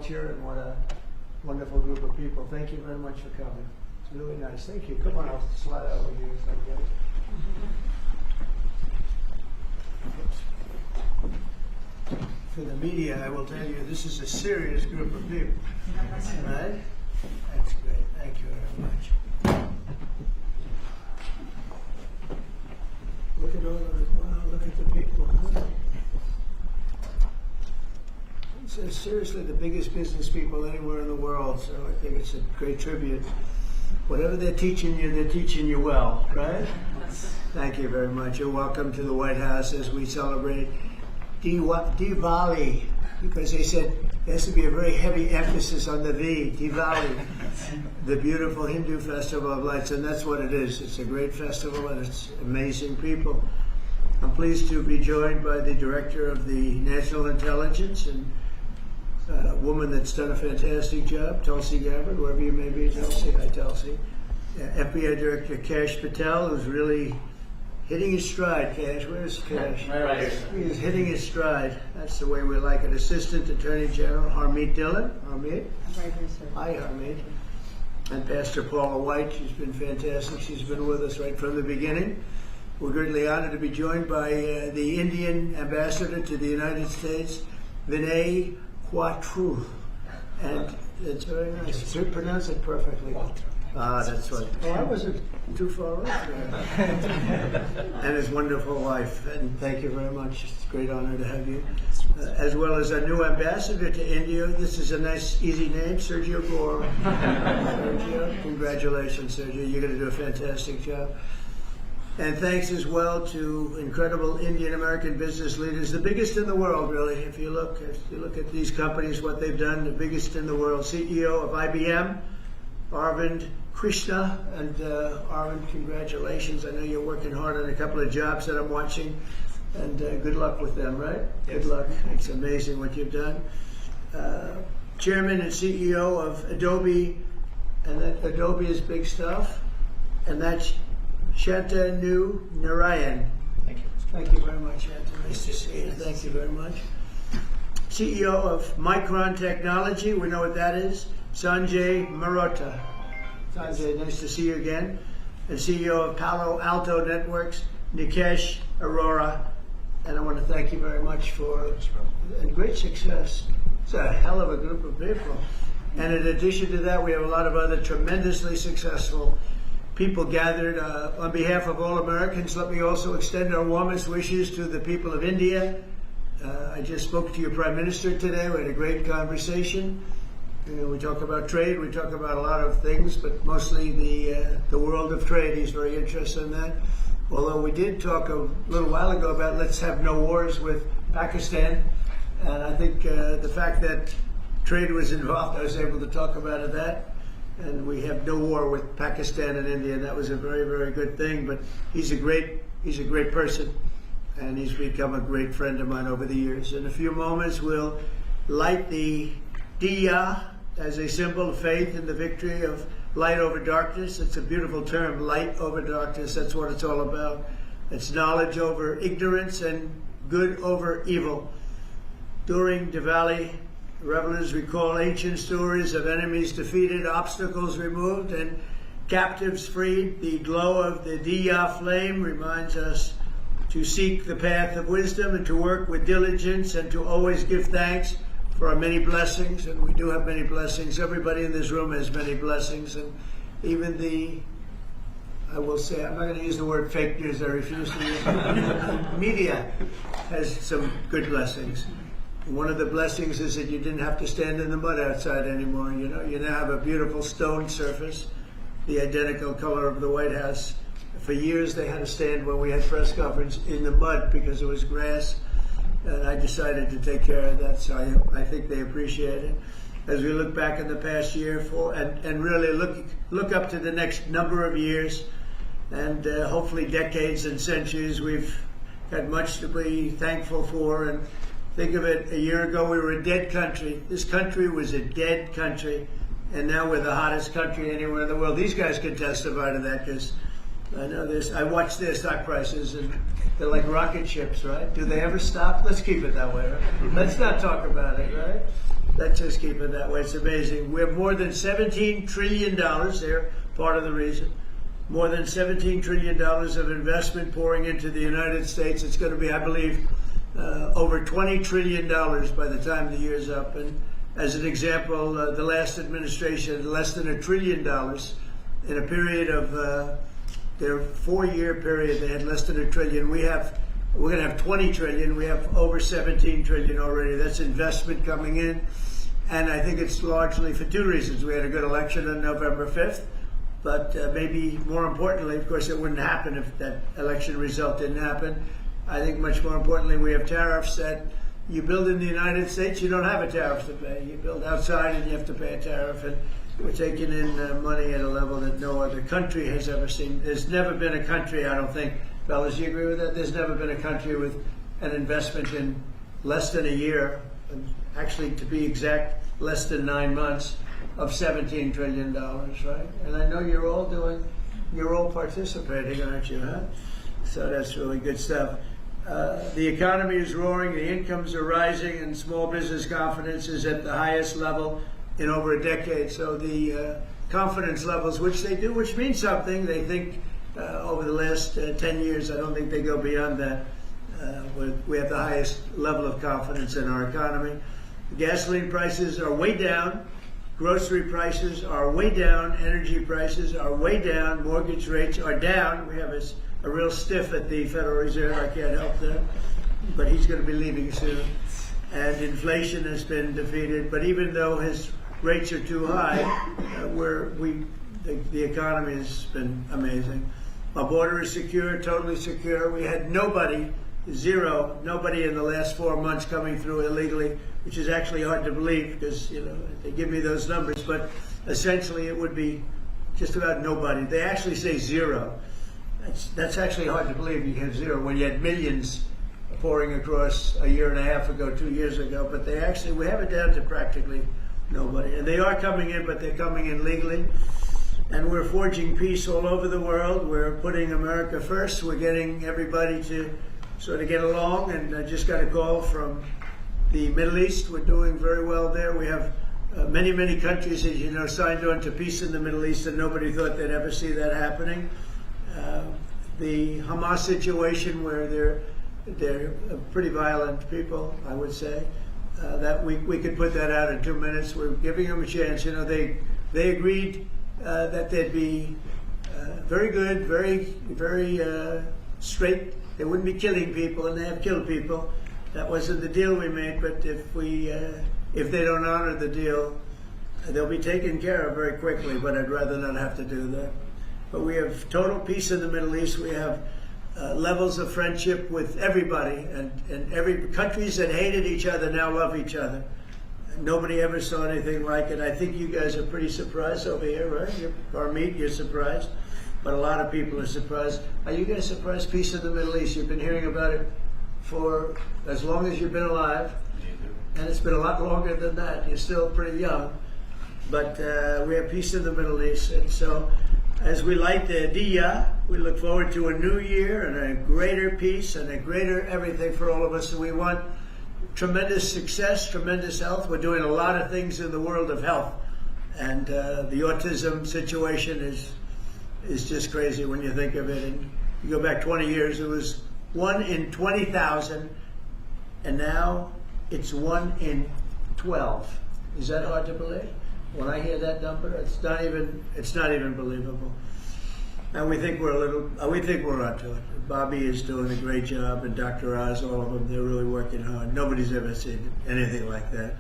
culture and what a wonderful group of people. Thank you very much for coming. It's really nice. Thank you. Come on, I'll slide over here if I get it. For the media, I will tell you, this is a serious group of people. Right? That's great. Thank you very much. Look at all of it. Wow, look at the people. It's seriously the biggest business people anywhere in the world, so I think it's a great tribute. Whatever they're teaching you well, right? Thank you very much. You're welcome to the White House as we celebrate Diwali, because they said there has to be a very heavy emphasis on the V, Diwali, the beautiful Hindu festival of lights, and that's what it is. It's a great festival and it's amazing people. I'm pleased to be joined by the Director of the National Intelligence and a woman that's done a fantastic job, Tulsi Gabbard, wherever you may be, Tulsi. Hi, Tulsi. FBI Director Kash Patel, who's really hitting his stride. Kash, where's Kash? Right here. He is hitting his stride. That's the way we like it. Assistant Attorney General Harmeet Dillon. Harmeet. Right here, sir. Hi, Harmeet. And Pastor Paula White. She's been fantastic. She's been with us right from the beginning. We're greatly honored to be joined by the Indian Ambassador to the United States, Vinay Quatru. And it's very nice. You pronounce it perfectly. Ah, that's right. Oh, I wasn't too far off there. And his wonderful wife. And thank you very much. It's a great honor to have you. As well as our new ambassador to India. This is a nice, easy name, Sergio Gore. Sergio, congratulations, Sergio. You're going to do a fantastic job. And thanks as well to incredible Indian American business leaders, the biggest in the world, really. If you look at these companies, what they've done, the biggest in the world. CEO of IBM, Arvind Krishna, and Arvind, congratulations. I know you're working hard on a couple of jobs that I'm watching, and good luck with them, right? Yes. Good luck. It's amazing what you've done. Chairman and CEO of Adobe, and that Adobe is big stuff, and that's Shantanu Narayan. Thank you. Thank you very much, Shantanu. Nice to see you. Thank you very much. CEO of Micron Technology, we know what that is, Sanjay Marotta. Sanjay, nice to see you again. And CEO of Palo Alto Networks, Nikesh Arora. And I want to thank you very much for a great success. It's a hell of a group of people. And in addition to that, we have a lot of other tremendously successful people gathered. On behalf of all Americans, let me also extend our warmest wishes to the people of India. I just spoke to your Prime Minister today. We had a great conversation. We talk about trade, we talk about a lot of things, but mostly the world of trade. He's very interested in that. Although we did talk a little while ago about let's have no wars with Pakistan. And I think the fact that trade was involved, I was able to talk about that. And we have no war with Pakistan and India, and that was a very, very good thing. But he's a great person, and he's become a great friend of mine over the years. In a few moments, we'll light the Diya as a symbol of faith in the victory of light over darkness. It's a beautiful term, light over darkness. That's what it's all about. It's knowledge over ignorance and good over evil. During Diwali, revelers recall ancient stories of enemies defeated, obstacles removed, and captives freed. The glow of the Diya flame reminds us to seek the path of wisdom and to work with diligence and to always give thanks for our many blessings. And we do have many blessings. Everybody in this room has many blessings. And even I will say, I'm not going to use the word fake news, I refuse to use it. Media has some good blessings. One of the blessings is that you didn't have to stand in the mud outside anymore. You know, you now have a beautiful stone surface, the identical color of the White House. For years they had to stand when we had press conference in the mud because it was grass, and I decided to take care of that, so I think they appreciate it. As we look back in the past year and really look up to the next number of years and hopefully decades and centuries, we've got much to be thankful for. And think of it, a year ago we were a dead country. This country was a dead country, and now we're the hottest country anywhere in the world. These guys can testify to that because I know this. I watch their stock prices, and they're like rocket ships, right? Do they ever stop? Let's keep it that way, right? Let's not talk about it, right? Let's just keep it that way. It's amazing. We have more than $17 trillion. They're part of the reason. More than $17 trillion of investment pouring into the United States. It's going to be, I believe, over $20 trillion by the time the year's up. And as an example, the last administration, less than $1 trillion in a period of their 4-year period. They had less than $1 trillion. We're going to have 20 trillion. We have over 17 trillion already. That's investment coming in. And I think it's largely for two reasons. We had a good election on November 5th, but maybe more importantly, of course, it wouldn't happen if that election result didn't happen. I think much more importantly, we have tariffs that you build in the United States, you don't have a tariff to pay. You build outside and you have to pay a tariff. And we're taking in money at a level that no other country has ever seen. There's never been a country, I don't think, fellas, you agree with that? There's never been a country with an investment in less than a year, actually to be exact, less than 9 months, of $17 trillion, right? And I know you're all participating, aren't you, huh? So that's really good stuff. The economy is roaring, the incomes are rising, and small business confidence is at the highest level in over a decade. So the confidence levels, which means something, they think over the last 10 years, I don't think they go beyond that. We have the highest level of confidence in our economy. Gasoline prices are way down. Grocery prices are way down. Energy prices are way down. Mortgage rates are down. We have a real stiff at the Federal Reserve. I can't help that. But he's going to be leaving soon. And inflation has been defeated. But even though his rates are too high, the economy has been amazing. Our border is secure, totally secure. We had nobody in the last 4 months coming through illegally, which is actually hard to believe because, they give me those numbers, but essentially it would be just about nobody. They actually say zero. That's actually hard to believe you have zero when you had millions pouring across a year and a half ago, 2 years ago, but we have it down to practically nobody. And they are coming in, but they're coming in legally. And we're forging peace all over the world. We're putting America first. We're getting everybody to sort of get along. And I just got a call from the Middle East. We're doing very well there. We have many, many countries, as you know, signed on to peace in the Middle East, and nobody thought they'd ever see that happening. The Hamas situation, where they're pretty violent people, I would say, that we could put that out in 2 minutes. We're giving them a chance. They agreed that they'd be very good, very straight. They wouldn't be killing people, and they have killed people. That wasn't the deal we made, but if they don't honor the deal, they'll be taken care of very quickly, but I'd rather not have to do that. But we have total peace in the Middle East. We have levels of friendship with everybody, and every countries that hated each other now love each other. Nobody ever saw anything like it. I think you guys are pretty surprised over here, right? You're surprised, but a lot of people are surprised. Are you guys surprised? Peace in the Middle East. You've been hearing about it for as long as you've been alive, and it's been a lot longer than that. You're still pretty young, but we have peace in the Middle East, and so as we light the Diya, we look forward to a new year and a greater peace and a greater everything for all of us. And we want tremendous success, tremendous health. We're doing a lot of things in the world of health, and the autism situation is just crazy when you think of it. And you go back 20 years, it was 1 in 20,000, and now it's 1 in 12. Is that hard to believe? When I hear that number, it's not even believable. And we think we're onto it. Bobby is doing a great job, and Dr. Oz, all of them, they're really working hard. Nobody's ever seen anything like that.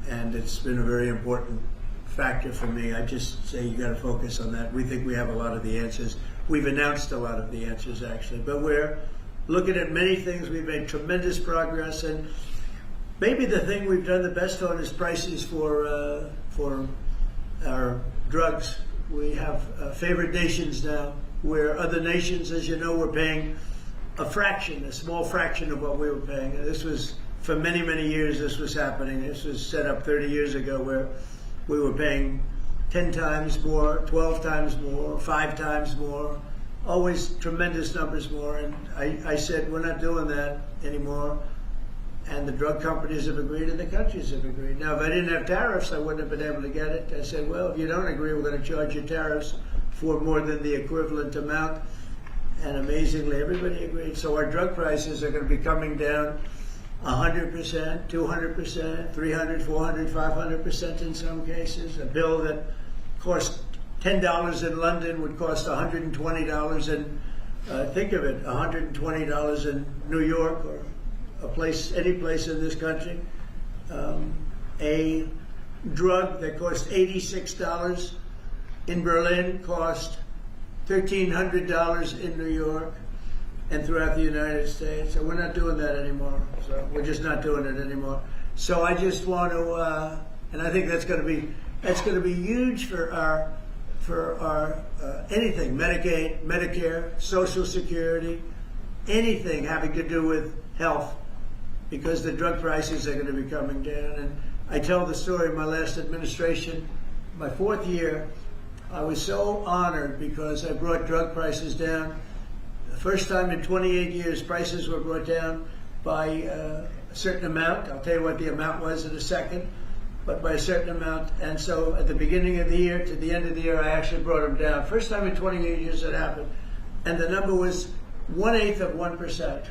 And it's been a very important factor for me. I just say you got to focus on that. We think we have a lot of the answers. We've announced a lot of the answers, actually. But we're looking at many things. We've made tremendous progress. And maybe the thing we've done the best on is prices for our drugs. We have favored nations now, where other nations, as you know, were paying a small fraction of what we were paying. And this was, for many, many years, this was happening. This was set up 30 years ago, where we were paying 10 times more, 12 times more, 5 times more, always tremendous numbers more. And I said, we're not doing that anymore. And the drug companies have agreed and the countries have agreed. Now, if I didn't have tariffs, I wouldn't have been able to get it. I said, well, if you don't agree, we're going to charge you tariffs for more than the equivalent amount. And amazingly, everybody agreed. So our drug prices are going to be coming down 100%, 200%, 300, 400, 500% in some cases. A bill that cost $10 in London would cost $120 in, think of it, $120 in New York or any place in this country. A drug that cost $86 in Berlin cost $1,300 in New York and throughout the United States. So we're not doing that anymore. So we're just not doing it anymore. So I just want to, and I think that's going to be huge for our anything, Medicaid, Medicare, Social Security, anything having to do with health, because the drug prices are going to be coming down. And I tell the story of my last administration, my 4th year. I was so honored because I brought drug prices down. The first time in 28 years, prices were brought down by a certain amount. I'll tell you what the amount was in a second, but by a certain amount. And so at the beginning of the year to the end of the year, I actually brought them down. First time in 28 years it happened. And the number was 1/8 of 1%.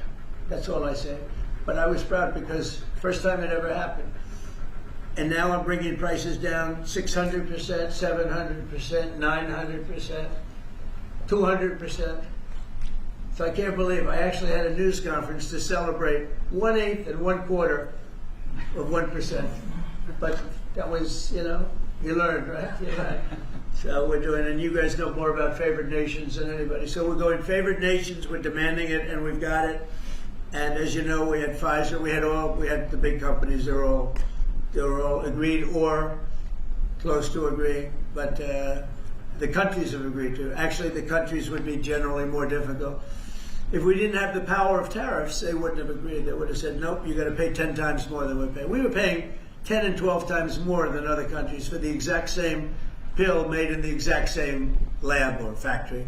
That's all I say. But I was proud because first time it ever happened. And now I'm bringing prices down 600%, 700%, 900%, 200%. So I can't believe I actually had a news conference to celebrate 1/8 and 1/4 of 1%. But that was, you learned, right? You learned. So we're doing, and you guys know more about favored nations than anybody. So we're going favored nations, we're demanding it, and we've got it. And as you know, we had Pfizer, we had the big companies, they were all agreed or close to agreeing, but the countries have agreed to. Actually, the countries would be generally more difficult. If we didn't have the power of tariffs, they wouldn't have agreed. They would have said, nope, you got to pay 10 times more than we're paying. We were paying 10 and 12 times more than other countries for the exact same pill made in the exact same lab or factory.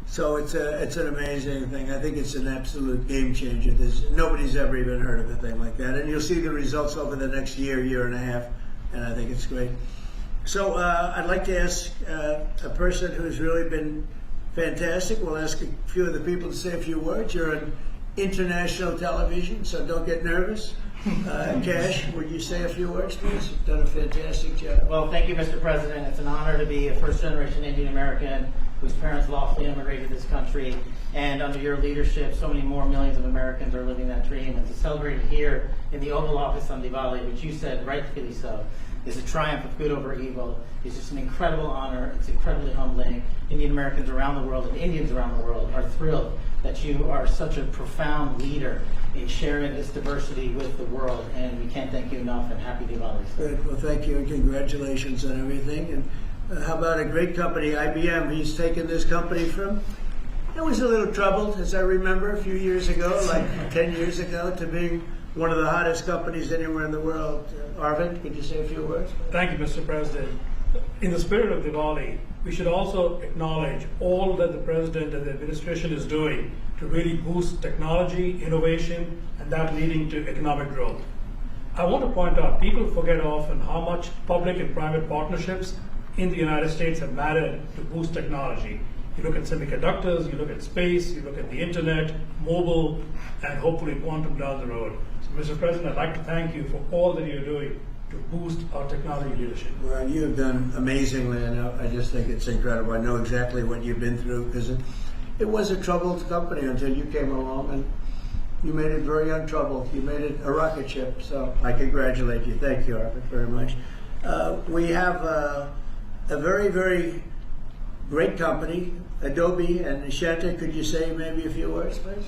So it's an amazing thing. I think it's an absolute game changer. Nobody's ever even heard of a thing like that. And you'll see the results over the next year and a half, and I think it's great. So I'd like to ask a person who's really been fantastic. We'll ask a few of the people to say a few words. You're on international television, so don't get nervous. Cash, would you say a few words, please? You've done a fantastic job. Well, thank you, Mr. President. It's an honor to be a first-generation Indian American whose parents lawfully immigrated to this country, and under your leadership, so many more millions of Americans are living that dream. And to celebrate it here in the Oval Office on Diwali, which you said rightfully so, is a triumph of good over evil. It's just an incredible honor. It's incredibly humbling. Indian Americans around the world and Indians around the world are thrilled that you are such a profound leader in sharing this diversity with the world, and we can't thank you enough, and happy Diwali. Good. Well, thank you, and congratulations on everything. And how about a great company, IBM? He's taken this company from, it was a little troubled, as I remember, a few years ago, like 10 years ago, to being one of the hottest companies anywhere in the world. Arvind, could you say a few words? Thank you, Mr. President. In the spirit of Diwali, we should also acknowledge all that the President and the administration is doing to really boost technology, innovation, and that leading to economic growth. I want to point out, people forget often how much public and private partnerships in the United States have mattered to boost technology. You look at semiconductors, you look at space, you look at the internet, mobile, and hopefully quantum down the road. So, Mr. President, I'd like to thank you for all that you're doing to boost our technology leadership. Well, you have done amazingly, and I just think it's incredible. I know exactly what you've been through, because it was a troubled company until you came along, and you made it very untroubled. You made it a rocket ship, so I congratulate you. Thank you, Arvind, very much. We have a very, very great company, Adobe and Nishanta. Could you say maybe a few words, please?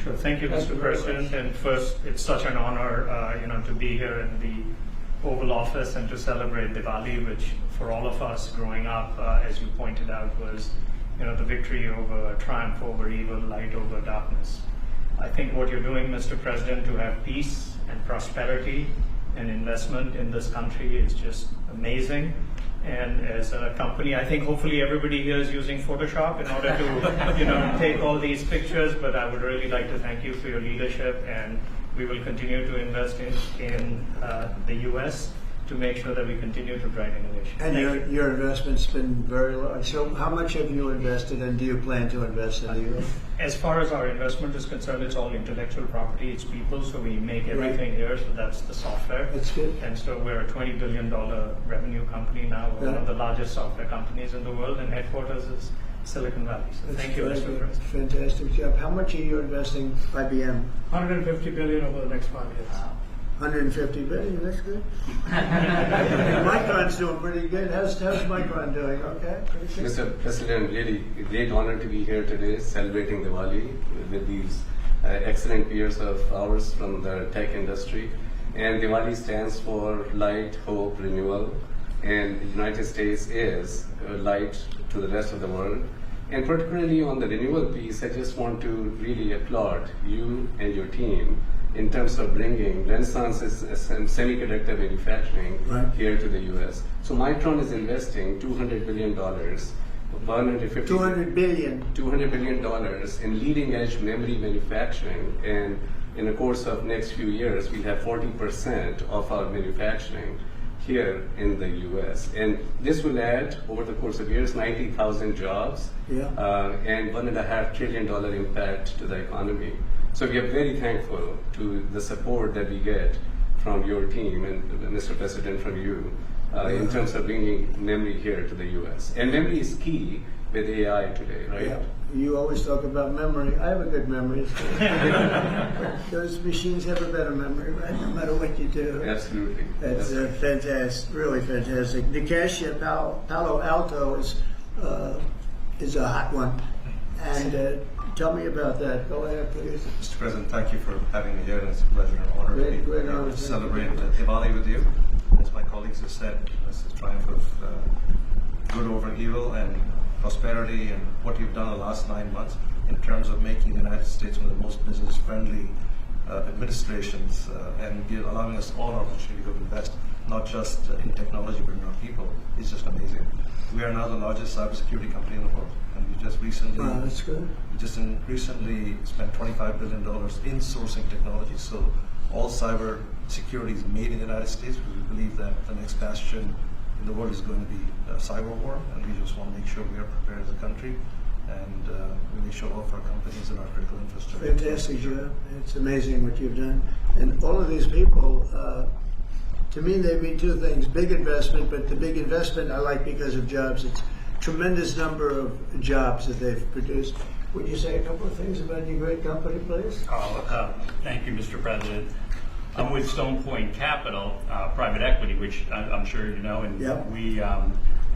Sure. Thank you, Mr. President. And first, it's such an honor, to be here in the Oval Office and to celebrate Diwali, which for all of us growing up, as you pointed out, was, the victory over triumph over evil, light over darkness. I think what you're doing, Mr. President, to have peace and prosperity and investment in this country is just amazing. And as a company, I think hopefully everybody here is using Photoshop in order to, take all these pictures. But I would really like to thank you for your leadership and we will continue to invest in the U.S. to make sure that we continue to drive innovation. And Thank you. your investment's been very large. So how much have you invested and do you plan to invest in the U.S.? As far as our investment is concerned, it's all intellectual property, it's people, so we make everything here, so that's the software. That's good. And so we're a $20 billion revenue company now, we're one of the largest software companies in the world, and headquarters is Silicon Valley. So That's thank you, very Mr. good. President. Fantastic job. How much are you investing, IBM? 150 billion over the next 5 years. 150 billion, that's good. Micron's doing pretty good. How's Micron doing? Okay, pretty good. Mr. President, really a great honor to be here today celebrating Diwali with these excellent peers of ours from the tech industry. And Diwali stands for light, hope, renewal. And the United States is light to the rest of the world. And particularly on the renewal piece, I just want to really applaud you and your team in terms of bringing Renaissance semiconductor manufacturing here to the U.S. So Micron is investing $200 billion, $200 billion. $200 billion in leading edge memory manufacturing, and in the course of next few years, we'll have 40% of our manufacturing here in the U.S. And this will add, over the course of years, 90,000 jobs and $1.5 trillion impact to the economy. So we are very thankful to the support that we get from your team and Mr. President, from you, in terms of bringing memory here to the U.S. And memory is key with AI today, right? Yeah. You always talk about memory. I have a good memory. Those machines have a better memory, right? No matter what you do. Absolutely. That's fantastic, really fantastic. Nikesh at Palo Alto is a hot one. And tell me about that. Go ahead, please. Mr. President, thank you for having me here, and it's a pleasure and honor to be Great here honor. to celebrate Diwali with you. As my colleagues have said, this is a triumph of good over evil and prosperity, and what you've done the last 9 months in terms of making the United States one of the most business-friendly administrations and allowing us all an opportunity to invest, not just in technology but in our people, is just amazing. We are now the largest cybersecurity company in the world, and we just recently that's good. recently spent $25 billion in sourcing technology. So all cyber security is made in the United States, because we believe that the next bastion in the world is going to be cyber war, and we just want to make sure we are prepared as a country and really show off our companies and our critical infrastructure. Fantastic job. It's amazing what you've done. And all of these people, to me, they mean two things. Big investment, but the big investment I like because of jobs. It's tremendous number of jobs that they've produced. Would you say a couple of things about your great company, please? Thank you, Mr. President. I'm with Stone Point Capital, private equity, which I'm sure you know, and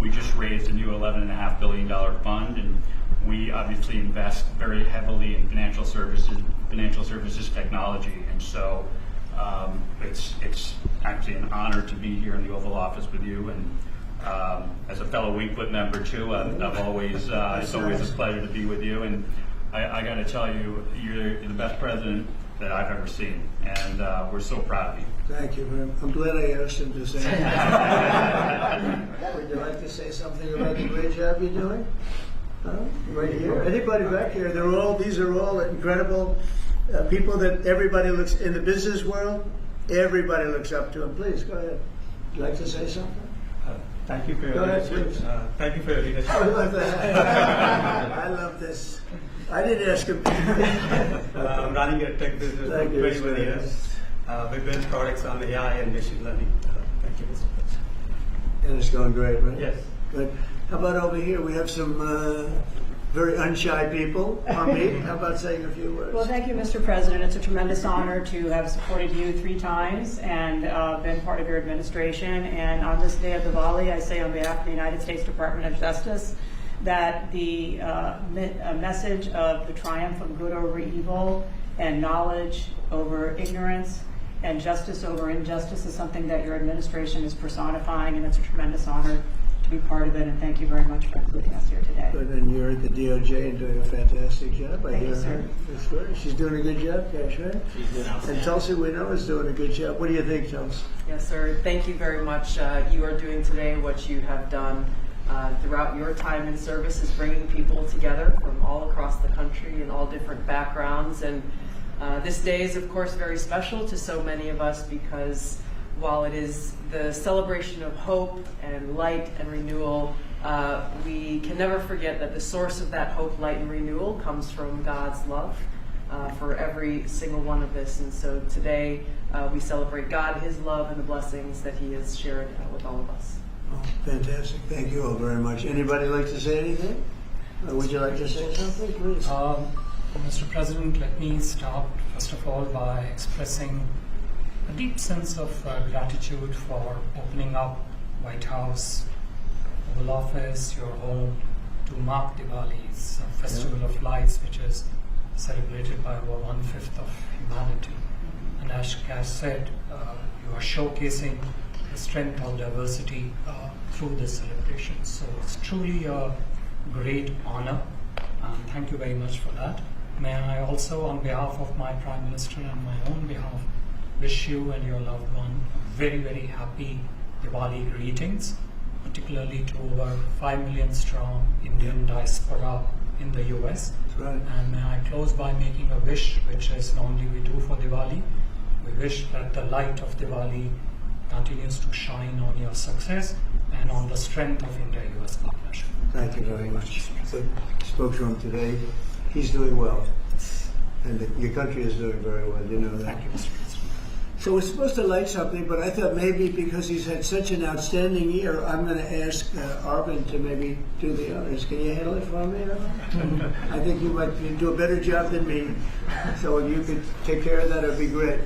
we just raised a new $11.5 billion fund, and we obviously invest very heavily in financial services technology, and so it's actually an honor to be here in the Oval Office with you, and as a fellow Wingfoot member too, I've always it's always a pleasure to be with you, and I got to tell you, you're the best president that I've ever seen, and we're so proud of you. Thank you very much. I'm glad I asked him to say that. Would you like to say something about the great job you're doing? Right here. Anybody back here? These are all incredible people that everybody looks, in the business world, everybody looks up to them. Please, go ahead. Would you like to say something? Thank you for your Go ahead, leadership. please. Thank you for your leadership. I love that. I love this. I didn't ask him. I'm running a tech business for Thank you. 21 years. We build products on AI and machine learning. Thank you, Mr. President. And it's going great, right? Yes. Good. How about over here? We have some very unshy people. Harmeet, how about saying a few words? Well, thank you, Mr. President. It's a tremendous honor to have supported you 3 times and been part of your administration. And on this day of Diwali, I say on behalf of the United States Department of Justice that the message of the triumph of good over evil and knowledge over ignorance and justice over injustice is something that your administration is personifying, and it's a tremendous honor to be part of it, and thank you very much for including us here today. Good, and you're at the DOJ and doing a fantastic job. I Thank you, hear sir. her. That's good. She's doing a good job, Cash, right? She's been And outstanding. Tulsi, we know, is doing a good job. What do you think, Tulsi? Yes, sir. Thank you very much. You are doing today what you have done throughout your time in service, is bringing people together from all across the country and all different backgrounds. And This day is, of course, very special to so many of us because while it is the celebration of hope and light and renewal, we can never forget that the source of that hope, light, and renewal comes from God's love for every single one of us. And so today we celebrate God, His love, and the blessings that He has shared with all of us. Oh, fantastic. Thank you all very much. Anybody like to say anything? Would you like to say something, please? Mr. President, let me start first of all by expressing a deep sense of gratitude for opening up White House, Oval Office, your home, to mark Diwali's Festival of Lights, which is celebrated by over 1/5 of humanity. And as Cass said, you are showcasing the strength of diversity through this celebration. So it's truly a great honor. Thank you very much for that. May I also, on behalf of my Prime Minister and my own behalf, wish you and your loved one a very, very happy Diwali greetings, particularly to over 5 million strong Indian diaspora in the US. That's right. And may I close by making a wish, which is normally we do for Diwali. We wish that the light of Diwali continues to shine on your success and on the strength of India-US partnership. Thank you very much. I spoke to him today. He's doing well. And your country is doing very well. You know that. Thank you, Mr. President. So we're supposed to light something, but I thought maybe because he's had such an outstanding year, I'm going to ask Arvind to maybe do the honors. Can you handle it for me, Arvind? I think you might do a better job than me. So if you could take care of that, it'd be great.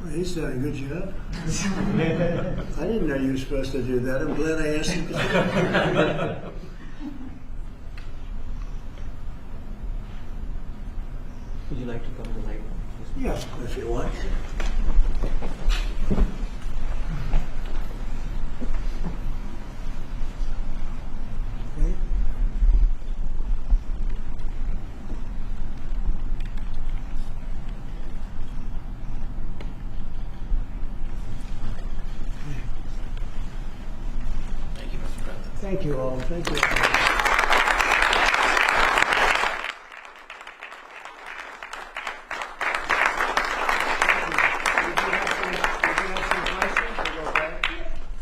Well, he's done a good job. I didn't know you were supposed to do that. I'm glad I asked you to do it. Would you like to come to the light? Yeah, if you want. Okay. Thank you, Mr. President. Thank you all. Thank you.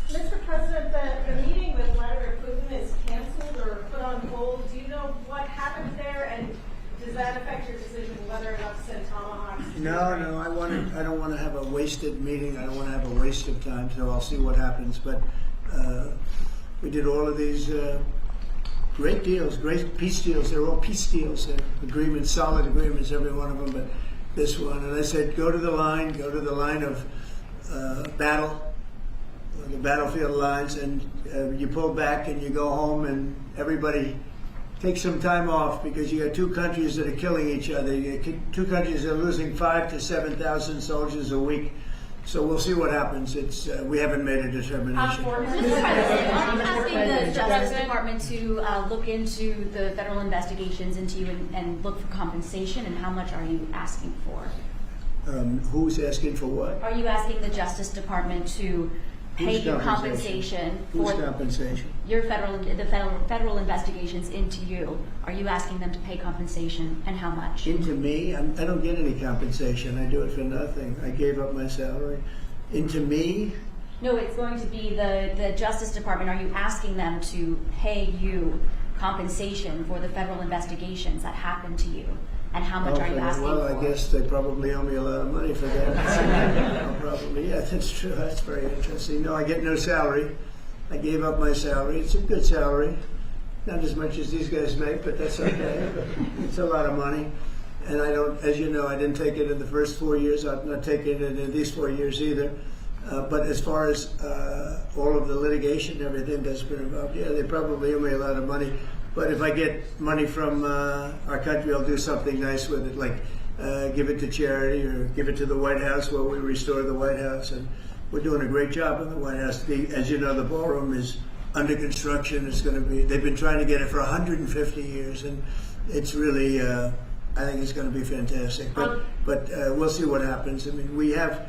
Mr. President, the meeting with Vladimir Putin is canceled or put on hold. Do you know what happened there, and does that affect your decision whether or not to send tomahawks? to Ukraine? No, I don't want to have a wasted meeting. I don't want to have a waste of time. So I'll see what happens. But we did all of these great deals, great peace deals. They're all peace deals, agreements, solid agreements, every one of them. But this one, and I said, go to the line of battle, the battlefield lines, and you pull back and you go home, and everybody takes some time off because you got two countries that are killing each other. You got two countries that are losing 5,000 to 7,000 soldiers a week. So we'll see what happens. We haven't made a determination. Mr. President, are you asking the Justice Department to look into the federal investigations into you and look for compensation, and how much are you asking for? Who's asking for what? Are you asking the Justice Department to pay Whose you compensation Whose for compensation? your federal investigations into you? Are you asking them to pay compensation, and how much? Into me? I don't get any compensation. I do it for nothing. I gave up my salary. Into me? No, it's going to be the Justice Department. Are you asking them to pay you compensation for the federal investigations that happened to you? And how much are you asking well, for? I guess they probably owe me a lot of money for that. Probably, yeah, that's true. That's very interesting. No, I get no salary. I gave up my salary. It's a good salary. Not as much as these guys make, but that's okay. It's a lot of money. And I don't, as you know, I didn't take it in the first 4 years. I'm not taking it in these 4 years either. But as far as all of the litigation and everything that's been involved, yeah, they probably owe me a lot of money. But if I get money from our country, I'll do something nice with it, like give it to charity or give it to the White House where we restore the White House. And we're doing a great job in the White House. As you know, the ballroom is under construction. It's going to be, they've been trying to get it for 150 years, and it's really, I think it's going to be fantastic. But we'll see what happens. I mean, we have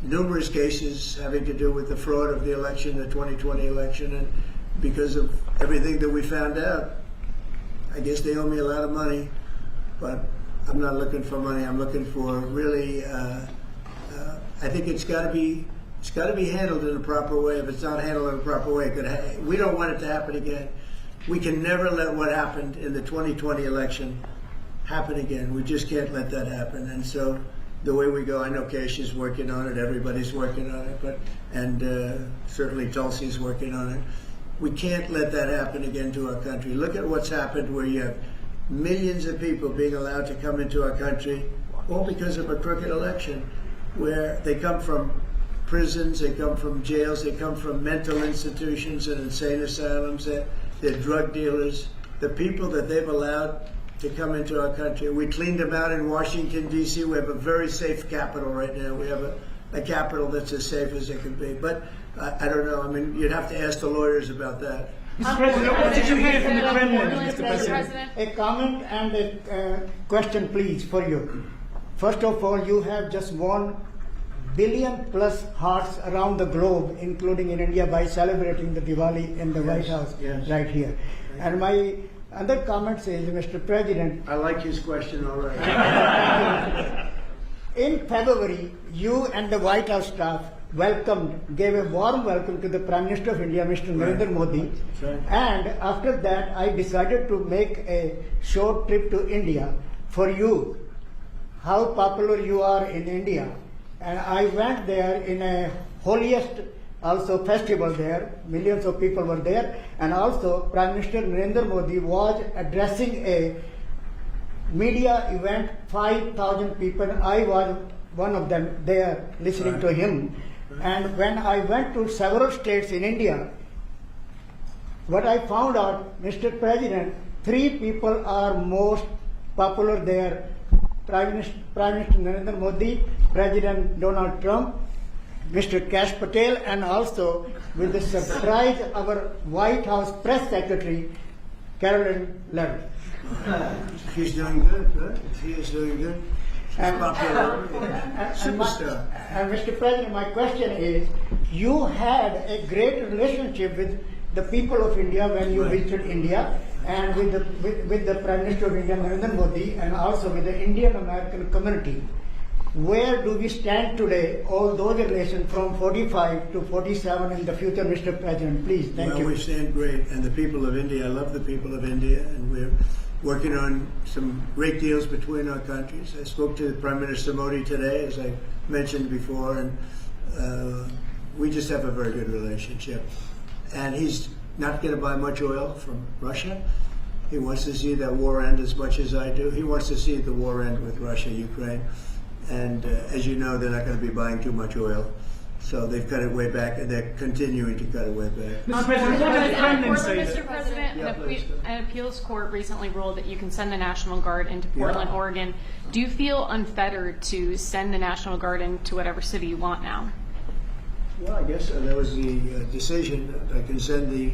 numerous cases having to do with the fraud of the election, the 2020 election, and because of everything that we found out, I guess they owe me a lot of money, but I'm not looking for money. I'm looking for really, I think it's got to be handled in a proper way. If it's not handled in a proper way, we don't want it to happen again. We can never let what happened in the 2020 election happen again. We just can't let that happen. And so the way we go, I know Keisha's working on it, everybody's working on it, and certainly Tulsi's working on it. We can't let that happen again to our country. Look at what's happened where you have millions of people being allowed to come into our country, all because of a crooked election, where they come from prisons, they come from jails, they come from mental institutions and insane asylums, they're drug dealers. The people that they've allowed to come into our country, we cleaned them out in Washington, D.C. We have a very safe capital right now. We have a capital that's as safe as it can be. But I don't know. I mean, you'd have to ask the lawyers about that. Mr. President, what did you hear from the Kremlin, Mr. President? A comment and a question, please, for you. First of all, you have just 1 billion plus hearts around the globe, including in India, by celebrating the Diwali in the White House right here. And my other comment is, Mr. President, I like his question already. In February, you and the White House staff gave a warm welcome to the Prime Minister of India, Mr. Narendra Modi. Right. And after that, I decided to make a short trip to India for you, how popular you are in India. And I went there in a holiest also festival there. Millions of people were there. And also Prime Minister Narendra Modi was addressing a media event, 5,000 people. I was one of them there listening to him. And when I went to several states in India, what I found out, Mr. President, 3 people are most popular there. Prime Minister Narendra Modi, President Donald Trump, Mr. Kash Patel, and also with the surprise, our White House Press Secretary, Carolyn Levitt. She's doing good, right? She is doing good. And, Superstar. And Mr. President, my question is, you had a great relationship with the people of India when you visited India, and with the Prime Minister of India, Narendra Modi, and also with the Indian American community. Where do we stand today, all those relations from 45 to 47 in the future, Mr. President? Please, thank you. Well, we stand great, and the people of India, I love the people of India, and we're working on some great deals between our countries. I spoke to Prime Minister Modi today, as I mentioned before, and we just have a very good relationship. And he's not going to buy much oil from Russia. He wants to see that war end as much as I do. He wants to see the war end with Russia, Ukraine. And as you know, they're not going to be buying too much oil. So they've cut it way back, and they're continuing to cut it way back. Mr. President, what did the Kremlin say? Mr. President, an appeals court recently ruled that you can send the National Guard into Portland, Oregon. Do you feel unfettered to send the National Guard into whatever city you want now? Well, I guess that was the decision. I can send the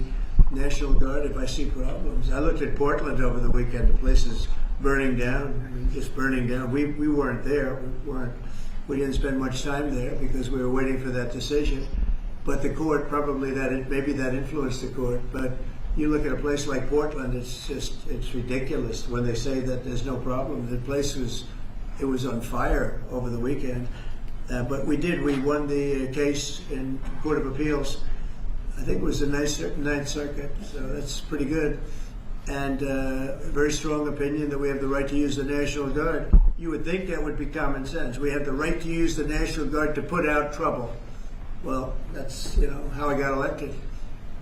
National Guard if I see problems. I looked at Portland over the weekend. The place is burning down. I mean, just burning down. We weren't there. We didn't spend much time there because we were waiting for that decision. But the court maybe that influenced the court. But you look at a place like Portland, it's ridiculous when they say that there's no problem. The place was on fire over the weekend. But we won the case in Court of Appeals. I think it was the Ninth Circuit, so that's pretty good. And a very strong opinion that we have the right to use the National Guard. You would think that would be common sense. We have the right to use the National Guard to put out trouble. Well, that's how I got elected.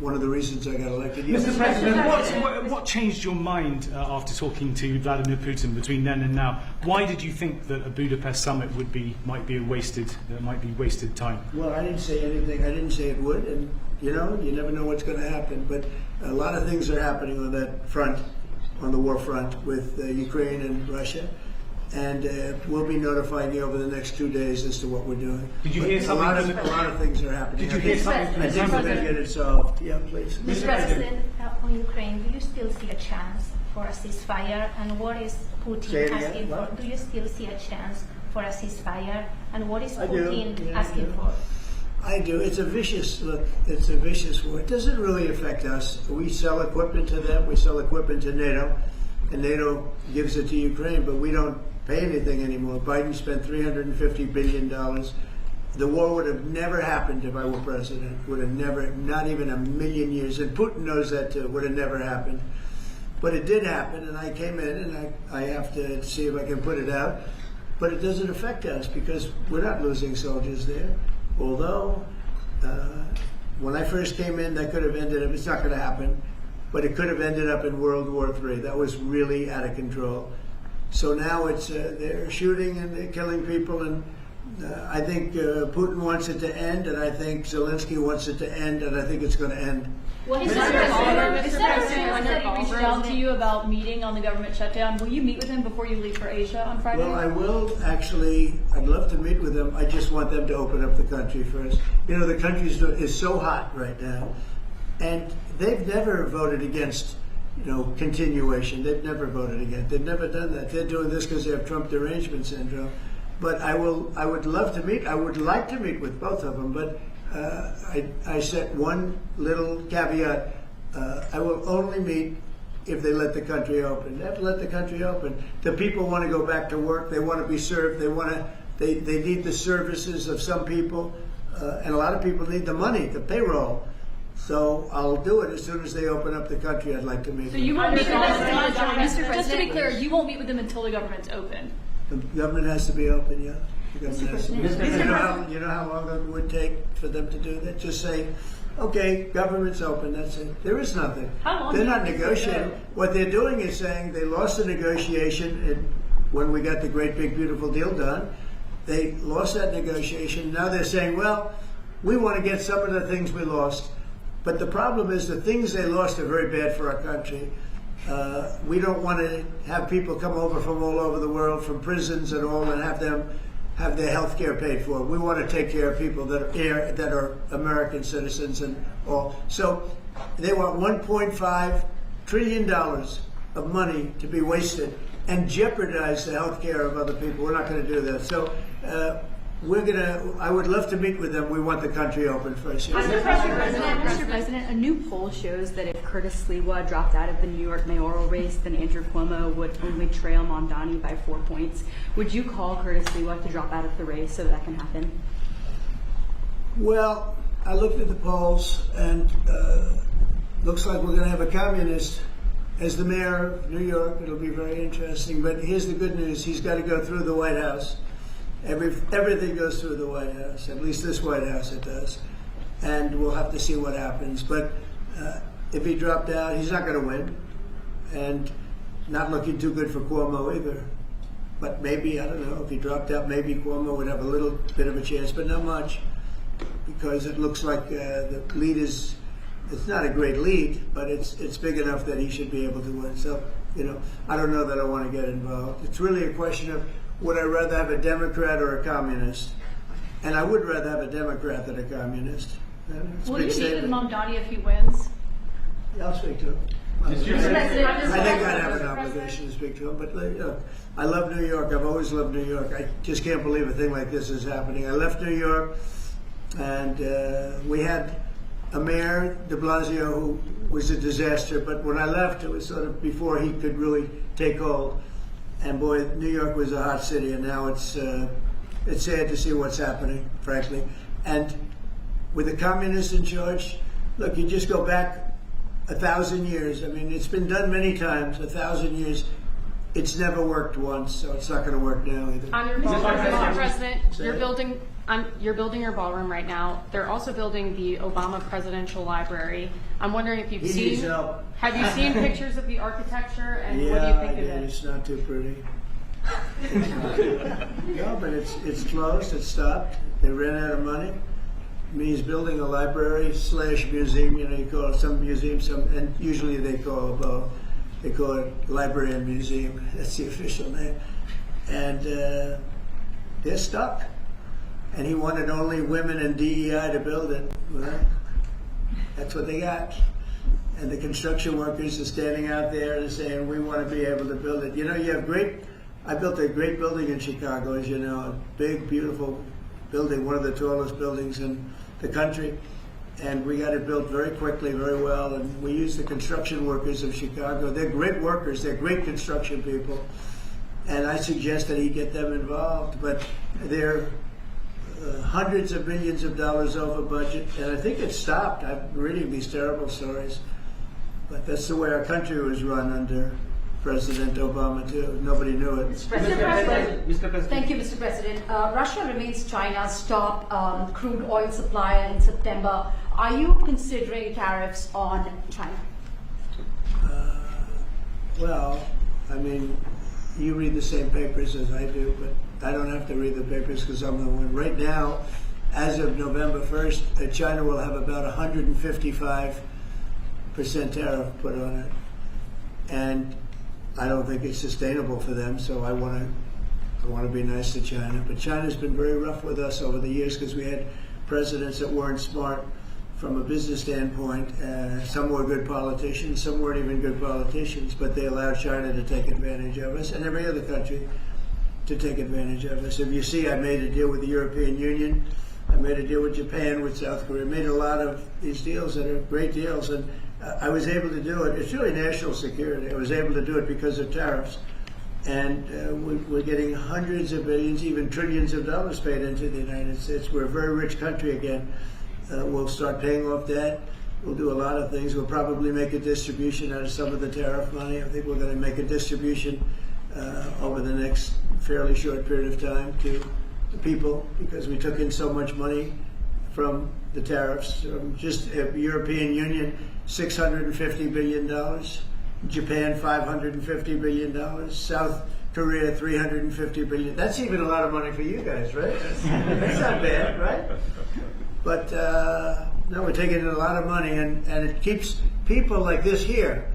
One of the reasons I got elected. Mr. President, what changed your mind after talking to Vladimir Putin between then and now? Why did you think that a Budapest summit might be wasted time? Well, I didn't say anything. I didn't say it would, and you never know what's going to happen. But a lot of things are happening on that front, on the war front with Ukraine and Russia. and we'll be notifying you over the next 2 days as to what we're doing. Did you hear But something? a lot of things are happening. Did you hear something? I think we're going to get it solved. Yeah, please. Mr. President, on Ukraine, do you still see a chance for a ceasefire? And what is Say it Putin again. asking for? What? Do you still see a chance for a ceasefire? And what is I do. Putin Yeah, I asking do. for? I do. It's a vicious look. It's a vicious war. It doesn't really affect us. We sell equipment to them. We sell equipment to NATO, and NATO gives it to Ukraine, but we don't pay anything anymore. Biden spent $350 billion. The war would have never happened if I were president. Would have never, not even a million years. And Putin knows that too. Would have never happened. But it did happen, and I came in, and I have to see if I can put it out. But it doesn't affect us because we're not losing soldiers there. Although, when I first came in, that could have ended up, it's not going to happen, but it could have ended up in World War III. That was really out of control. So now it's, they're shooting and they're killing people, and I think Putin wants it to end, and I think Zelensky wants it to end, and I think it's going to end. What is Mr. that? President, Mr. President said he reached out to you about meeting on the government shutdown. Will you meet with him before you leave for Asia on Friday? Well, I will actually. I'd love to meet with them. I just want them to open up the country first. You know, the country is so hot right now, and they've never voted against, you know, continuation. They've never voted against. They've never done that. They're doing this because they have Trump derangement syndrome. But I would love to meet. I would like to meet with both of them, but. I set one little caveat. I will only meet if they let the country open. They have to let the country open. The people want to go back to work. They want to be served. They need the services of some people, and a lot of people need the money, the payroll. So I'll do it as soon as they open up the country. I'd like to meet So them. you won't meet with them until, Mr. President, just to be clear, you won't meet with them until the government's open. The government has to be open, yeah. The government has to be open. President. You know how long it would take for them to do that? Just say, okay, government's open, that's it. There is nothing. How long They're do you not think negotiating. they'll go? What they're doing is saying they lost the negotiation when we got the great big beautiful deal done. They lost that negotiation. Now they're saying, well, we want to get some of the things we lost. But the problem is the things they lost are very bad for our country. We don't want to have people come over from all over the world, from prisons and all, and have them have their health care paid for. We want to take care of people that are American citizens and all. So they want $1.5 trillion of money to be wasted and jeopardize the health care of other people. We're not going to do that. So I would love to meet with them. We want the country open first. Mr. President, a new poll shows that if Curtis Sliwa dropped out of the New York mayoral race, then Andrew Cuomo would only trail Mondani by 4 points. Would you call Curtis Sliwa to drop out of the race so that can happen? Well, I looked at the polls, and looks like we're going to have a communist as the mayor of New York. It'll be very interesting. But here's the good news. He's got to go through the White House. Everything goes through the White House, at least this White House it does. And we'll have to see what happens. But if he dropped out, he's not going to win. And not looking too good for Cuomo either. But maybe, I don't know, if he dropped out, maybe Cuomo would have a little bit of a chance, but not much. Because it looks like the lead is, it's not a great lead, but it's big enough that he should be able to win. So, you know, I don't know that I want to get involved. It's really a question of, would I rather have a Democrat or a communist? And I would rather have a Democrat than a communist. Will you meet with Mamdani if he wins? Yeah, I'll speak to him. I think President, I'd have an obligation to speak to him. But I love New York. I've always loved New York. I just can't believe a thing like this is happening. I left New York, and we had a mayor, de Blasio, who was a disaster. But when I left, it was sort of before he could really take hold. And boy, New York was a hot city, and now it's sad to see what's happening, frankly. And with the communists in charge, look, you just go back 1,000 years. I mean, it's been done many times, 1,000 years. It's never worked once, so it's not going to work now either. On your ballroom, Mr. President, Say you're it. building your ballroom right now. They're also building the Obama Presidential Library. I'm wondering if you've He seen. needs help. Have you seen pictures of the architecture and Yeah, what do you think I of did. it? It's not too pretty. No, but it's closed. It's stopped. They ran out of money. I mean, he's building a library / museum. You know, you call it some museum, and usually they call it both. They call it library and museum. That's the official name. and they're stuck. And he wanted only women and DEI to build it. Well, that's what they got. And the construction workers are standing out there and saying, we want to be able to build it. You know, I built a great building in Chicago, as you know, a big, beautiful building, one of the tallest buildings in the country. And we got it built very quickly, very well. And we used the construction workers of Chicago. They're great workers. They're great construction people. And I suggested he get them involved. But they're hundreds of millions of dollars over budget. And I think it stopped. I'm reading these terrible stories. But that's the way our country was run under President Obama, too. Nobody knew it. Mr. President. Thank you, Mr. President. Russia remains China's top crude oil supplier in September. Are you considering tariffs on China? Well, I mean, you read the same papers as I do, but I don't have to read the papers because I'm the one. Right now, as of November 1st, China will have about 155% tariff put on it. And I don't think it's sustainable for them, so I want to be nice to China. But China's been very rough with us over the years because we had presidents that weren't smart from a business standpoint. Some were good politicians, some weren't even good politicians, but they allowed China to take advantage of us and every other country to take advantage of us. If you see, I made a deal with the European Union. I made a deal with Japan, with South Korea. I made a lot of these deals that are great deals, and I was able to do it. It's really national security. I was able to do it because of tariffs. And we're getting hundreds of billions, even trillions of dollars paid into the United States. We're a very rich country again. We'll start paying off debt. We'll do a lot of things. We'll probably make a distribution out of some of the tariff money. I think we're going to make a distribution over the next fairly short period of time to the people because we took in so much money from the tariffs. Just European Union, $650 billion. Japan, $550 billion. South Korea, $350 billion. That's even a lot of money for you guys, right? That's not bad, right? But no, we're taking in a lot of money, and it keeps people like this here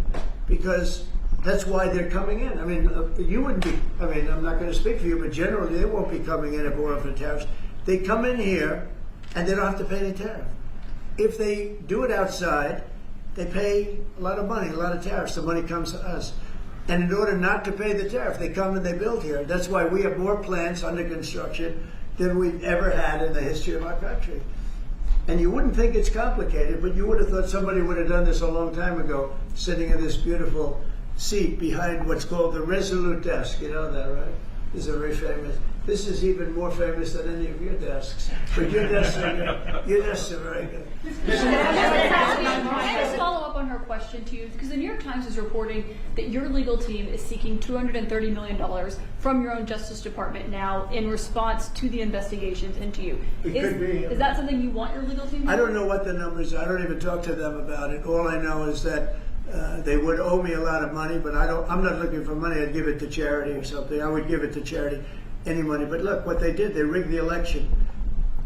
because that's why they're coming in. I mean, you wouldn't be, I mean, I'm not going to speak for you, but generally they won't be coming in if it weren't for tariffs. They come in here and they don't have to pay the tariff. If they do it outside, they pay a lot of money, a lot of tariffs. The money comes to us. And in order not to pay the tariff, they come and they build here. That's why we have more plants under construction than we've ever had in the history of our country. And you wouldn't think it's complicated, but you would have thought somebody would have done this a long time ago, sitting in this beautiful seat behind what's called the Resolute desk. You know that, right? This is a very famous. This is even more famous than any of your desks. But your desks are very good. Can I just follow up on her question to you? Because the New York Times is reporting that your legal team is seeking $230 million from your own Justice Department now in response to the investigations into you. Is that something you want your legal team to do? I don't know what the numbers are. I don't even talk to them about it. All I know is that they would owe me a lot of money, but I'm not looking for money. I'd give it to charity or something. I would give it to charity, any money. But look, what they did, they rigged the election.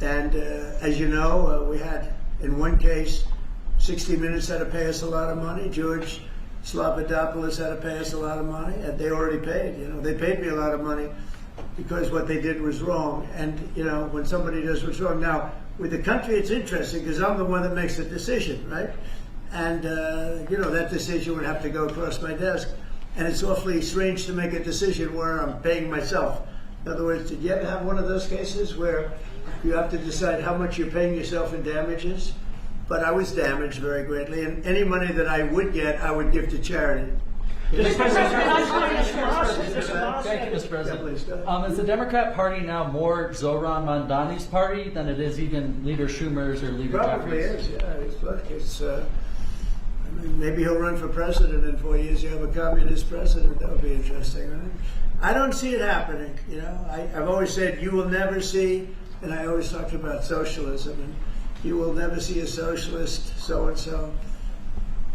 And as you know, we had, in one case, 60 Minutes had to pay us a lot of money. George Slobodanopoulos had to pay us a lot of money, and they already paid. You know, they paid me a lot of money because what they did was wrong. And you know, when somebody does what's wrong, now with the country, it's interesting because I'm the one that makes the decision, right? And you know, that decision would have to go across my desk. And it's awfully strange to make a decision where I'm paying myself. In other words, did you ever have one of those cases where you have to decide how much you're paying yourself in damages? But I was damaged very greatly, and any money that I would get, I would give to charity. Thank you, Mr. President. Is the Democrat Party now more Zoran Mandani's party than it is even Leader Schumer's or Leader Probably Jeffries? is, yeah. I mean, maybe he'll run for president in 4 years. You have a communist president. That would be interesting, right? I don't see it happening. You know, I've always said you will never see, and I always talked about socialism, and you will never see a socialist so-and-so.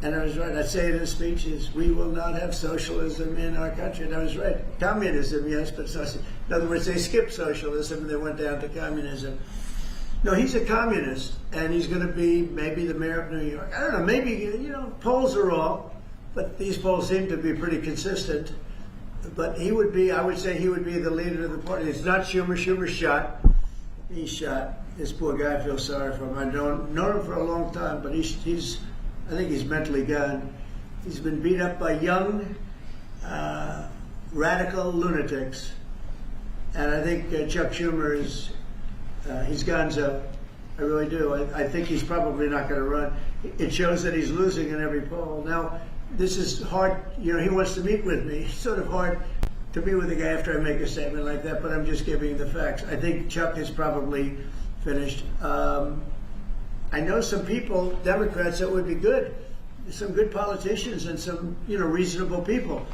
And I was right. I say it in speeches. We will not have socialism in our country. And I was right. Communism, yes, but socialism. In other words, they skipped socialism and they went down to communism. No, he's a communist, and he's going to be maybe the mayor of New York. I don't know. Maybe, you know, polls are wrong, but these polls seem to be pretty consistent. But he would be, I would say he would be the leader of the party. It's not Schumer. Schumer's shot. He's shot. This poor guy, I feel sorry for him. I've known him for a long time, but he's I think he's mentally gone. He's been beat up by young, radical lunatics. And I think Chuck Schumer is, he's gonzo. I really do. I think he's probably not going to run. It shows that he's losing in every poll. Now, this is hard. You know, he wants to meet with me. It's sort of hard to meet with a guy after I make a statement like that, but I'm just giving the facts. I think Chuck is probably finished. I know some people, Democrats, that would be good. Some good politicians and some, you know, reasonable people.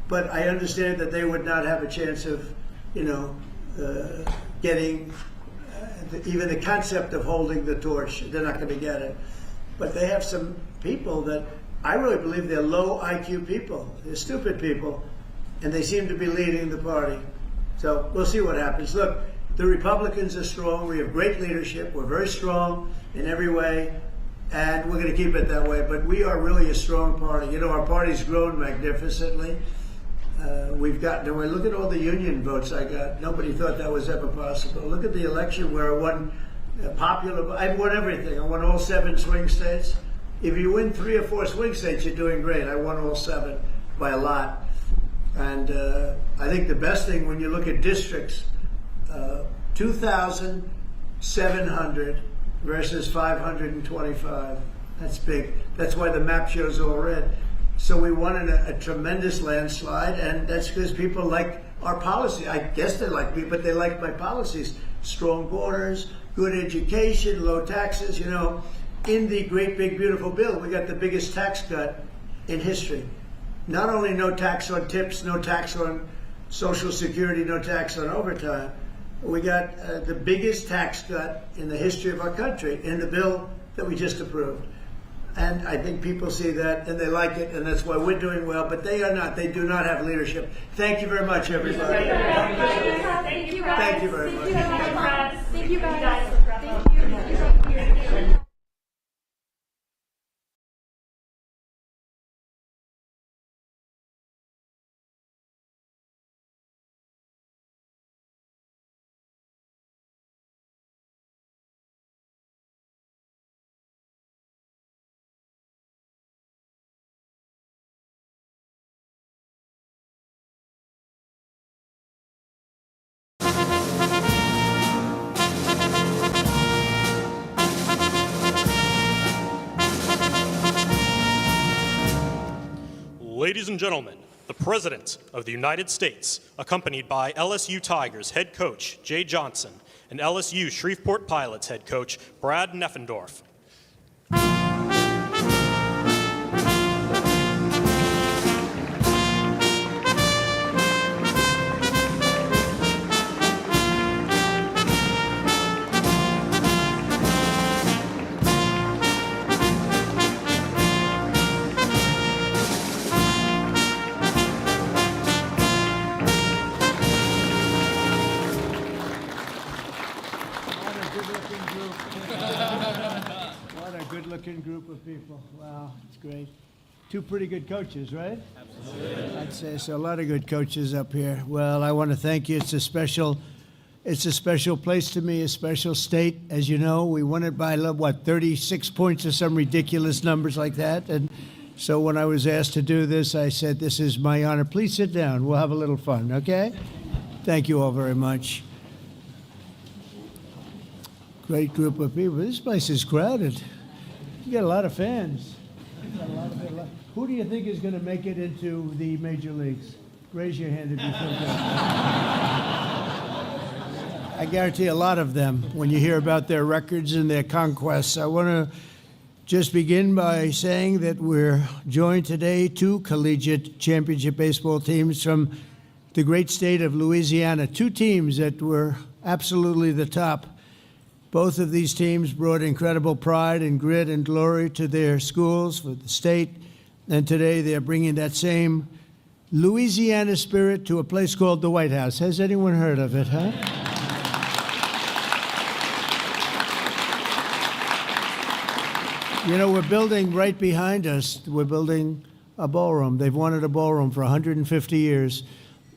But I understand that they would not have a chance of, you know, getting even the concept of holding the torch. They're not going to get it. But they have some people that I really believe they're low IQ people. They're stupid people. And they seem to be leading the party. So we'll see what happens. Look, the Republicans are strong. We have great leadership. We're very strong in every way. And we're going to keep it that way. But we are really a strong party. You know, our party's grown magnificently. We've gotten, look at all the union votes I got. Nobody thought that was ever possible. Look at the election where I won popular. I won everything. I won all 7 swing states. If you win 3 or 4 swing states, you're doing great. I won all 7 by a lot. And I think the best thing when you look at districts, 2,700 versus 525. That's big. That's why the map shows all red. So we won in a tremendous landslide, and that's because people like our policy. I guess they like me, but they like my policies. Strong borders, good education, low taxes. You know, in the great big beautiful bill, we got the biggest tax cut in history. Not only no tax on tips, no tax on Social Security, no tax on overtime, we got the biggest tax cut in the history of our country in the bill that we just approved. And I think people see that and they like it, and that's why we're doing well, but they are not. They do not have leadership. Thank you very much, everybody. Thank you, guys. Thank you very much. Thank you, guys. Thank you. Ladies and gentlemen, the President of the United States, accompanied by LSU Tigers head coach Jay Johnson and LSU Shreveport Pilots head coach Brad Neffendorf. Group of people. Wow, it's great. 2 pretty good coaches, right? Absolutely. I'd say so. A lot of good coaches up here. Well, I want to thank you. It's a special place to me, a special state. As you know, we won it by 36 points or some ridiculous numbers like that. And so when I was asked to do this, I said, "This is my honor." Please sit down. We'll have a little fun, okay? Thank you all very much. Great group of people. This place is crowded. You got a lot of fans. Who do you think is going to make it into the major leagues? Raise your hand if you think that. I guarantee a lot of them when you hear about their records and their conquests. I want to just begin by saying that we're joined today 2 collegiate championship baseball teams from the great state of Louisiana, 2 teams that were absolutely the top. Both of these teams brought incredible pride and grit and glory to their schools, for the state, and today they're bringing that same Louisiana spirit to a place called the White House. Has anyone heard of it, huh? You know, we're building right behind us. We're building a ballroom. They've wanted a ballroom for 150 years.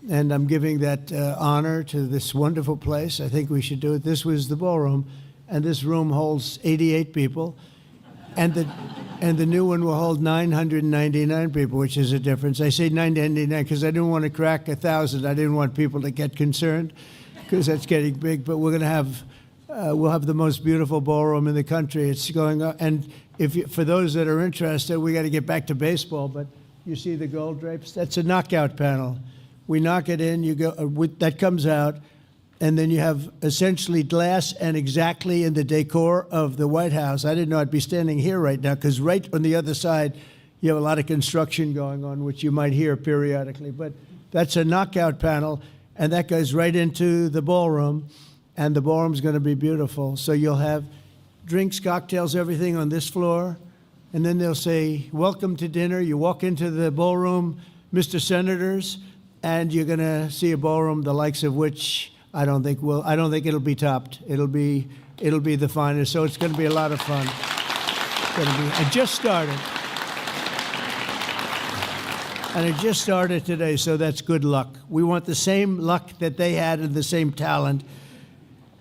And I'm giving that honor to this wonderful place. I think we should do it. This was the ballroom, and this room holds 88 people. And the new one will hold 999 people, which is a difference. I say 999 because I didn't want to crack 1,000. I didn't want people to get concerned because that's getting big. But we're going to have, we'll have the most beautiful ballroom in the country. It's going up. And for those that are interested, we got to get back to baseball. But you see the gold drapes? That's a knockout panel. We knock it in. You go. That comes out. And then you have essentially glass and exactly in the decor of the White House. I didn't know I'd be standing here right now because right on the other side, you have a lot of construction going on, which you might hear periodically. But that's a knockout panel, and that goes right into the ballroom, and the ballroom's going to be beautiful. So you'll have drinks, cocktails, everything on this floor, and then they'll say, welcome to dinner. You walk into the ballroom, Mr. Senators, and you're going to see a ballroom the likes of which I don't think it'll be topped. It'll be the finest. So it's going to be a lot of fun. I just started. And it just started today, so that's good luck. We want the same luck that they had and the same talent.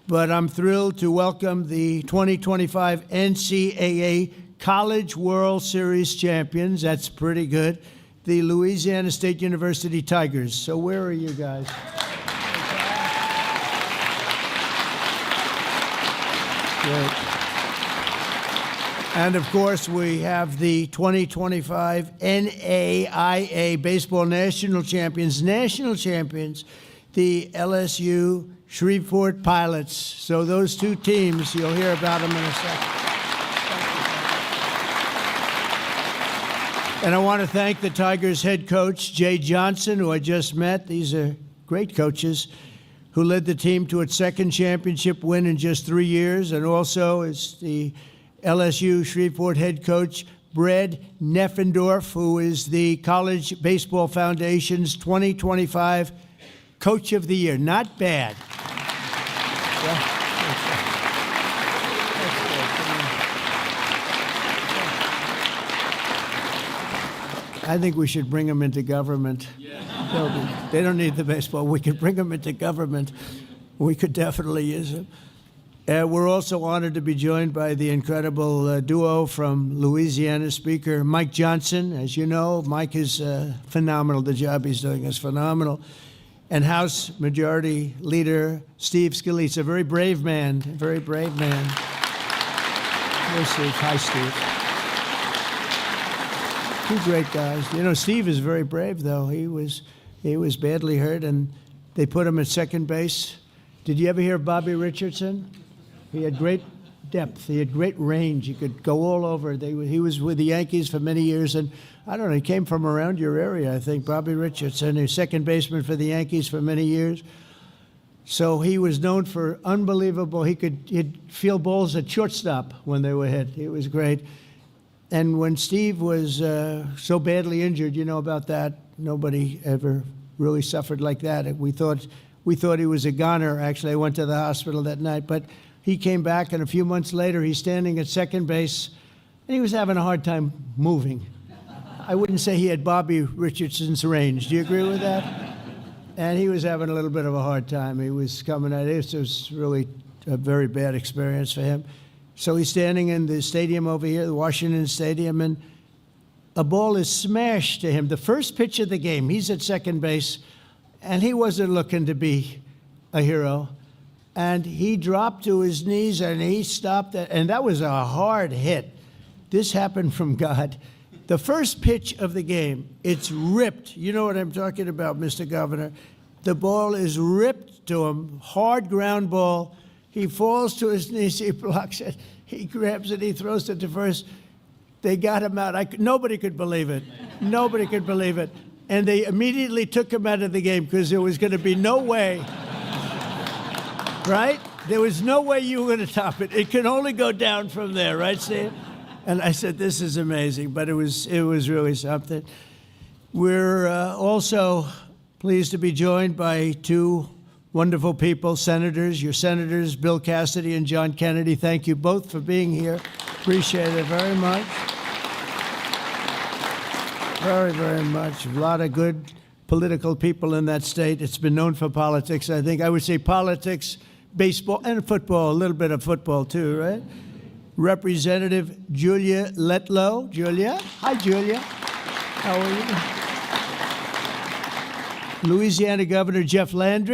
But I'm thrilled to welcome the 2025 NCAA College World Series champions. That's pretty good. The Louisiana State University Tigers. So where are you guys? Great. And of course, we have the 2025 NAIA Baseball National Champions, the LSU Shreveport Pilots. So those two teams, you'll hear about them in a second. And I want to thank the Tigers head coach, Jay Johnson, who I just met. These are great coaches, who led the team to its second championship win in just 3 years, and also is the LSU Shreveport head coach, Brad Neffendorf, who is the College Baseball Foundation's 2025 Coach of the Year. Not bad. I think we should bring them into government. They don't need the baseball. We could bring them into government. We could definitely use them. We're also honored to be joined by the incredible duo from Louisiana, Speaker Mike Johnson. As you know, Mike is phenomenal. The job he's doing is phenomenal. And House Majority Leader Steve Scalise, a very brave man, very brave man. Hey, Steve. Hi, Steve. Two great guys. You know, Steve is very brave, though. He was badly hurt, and they put him at second base. Did you ever hear of Bobby Richardson? He had great depth. He had great range. He could go all over. He was with the Yankees for many years, and I don't know, he came from around your area, I think, Bobby Richardson. He was second baseman for the Yankees for many years. So he was known for unbelievable. He'd field balls at shortstop when they were hit. He was great. And when Steve was so badly injured, you know about that. Nobody ever really suffered like that. We thought he was a goner. Actually, I went to the hospital that night. But he came back, and a few months later, he's standing at second base, and he was having a hard time moving. I wouldn't say he had Bobby Richardson's range. Do you agree with that? And he was having a little bit of a hard time. He was coming at it. It was really a very bad experience for him. So he's standing in the stadium over here, the Washington Stadium, and a ball is smashed to him. The first pitch of the game, he's at second base, and he wasn't looking to be a hero. And he dropped to his knees, and he stopped it, and that was a hard hit. This happened from God. The first pitch of the game, it's ripped. You know what I'm talking about, Mr. Governor. The ball is ripped to him, hard ground ball. He falls to his knees, he blocks it, he grabs it, he throws it to first. They got him out. Nobody could believe it. Nobody could believe it. And they immediately took him out of the game because there was going to be no way, right? There was no way you were going to top it. It can only go down from there, right, Steve? And I said, this is amazing, but it was really something. We're also pleased to be joined by two wonderful people, senators, your senators, Bill Cassidy and John Kennedy. Thank you both for being here. Appreciate it very much. Very, very much. A lot of good political people in that state. It's been known for politics. I think I would say politics, baseball, and football, a little bit of football too, right? Representative Julia Letlow. Julia? Hi, Julia. How are you? Louisiana Governor Jeff Landry.